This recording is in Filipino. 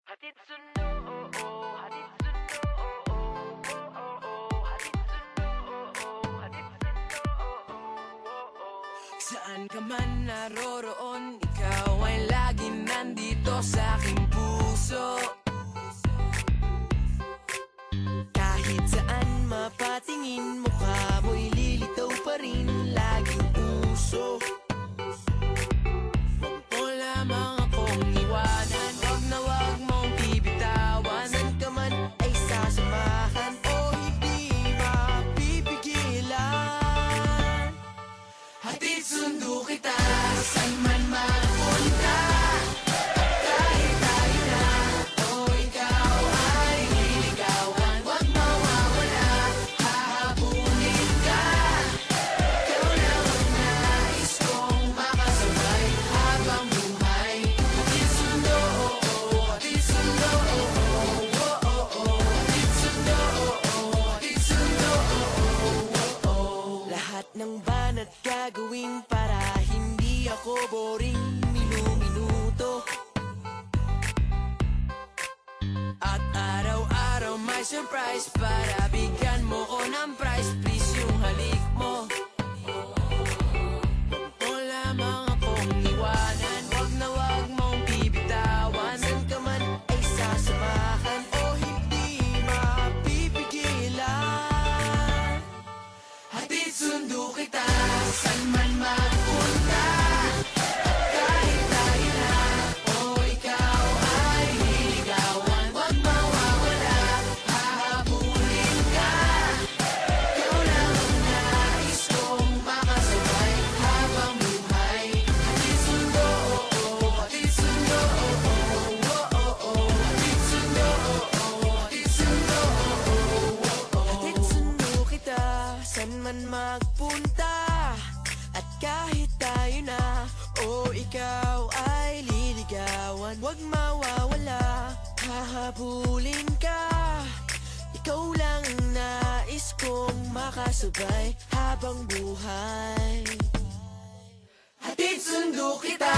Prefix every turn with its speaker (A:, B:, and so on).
A: Hatid sundo, oh oh, hatid sundo, oh oh, oh oh, hatid sundo, oh oh, hatid sundo, oh oh. Saan ka man naroroon, ikaw ay laging nandito sa aking puso. Kahit saan mapatingin, mukha mo'y lilitaw pa rin, laging puso. Huwag mo lamang akong iwanan, wag na wag mong bibitawan. Saan ka man ay sasamahan o hindi mapipigilan. Hatid sundo kita, saan man mapunta. Kahit tayo na o ikaw ay liligawan, wag mawawala, hahabulin ka. Ikaw lang ang nais kong makasabay habang buhay. Hatid sundo, oh oh, hatid sundo, oh oh, oh oh, hatid sundo, oh oh, hatid sundo, oh oh. Lahat ng banat gagawin para hindi ako boring minuto. At araw-araw may surprise para bigyan mo ko ng prize. Please yung halik mo, wag mo lamang akong iwanan, wag na wag mong bibitawan. Saan ka man ay sasamahan o hindi mapipigilan. Hatid sundo kita, saan man magpunta. Kahit tayo na o ikaw ay liligawan, wag mawawala, hahabulin ka. Ikaw lang ang nais kong makasabay habang buhay. Hatid sundo, oh oh, hatid sundo, oh oh, oh oh, hatid sundo, oh oh, hatid sundo, oh oh. Hatid sundo kita, saan man magpunta. At kahit tayo na o ikaw ay liligawan, wag mawawala, hahabulin ka. Ikaw lang ang nais kong makasabay habang buhay. Hatid sundo kita,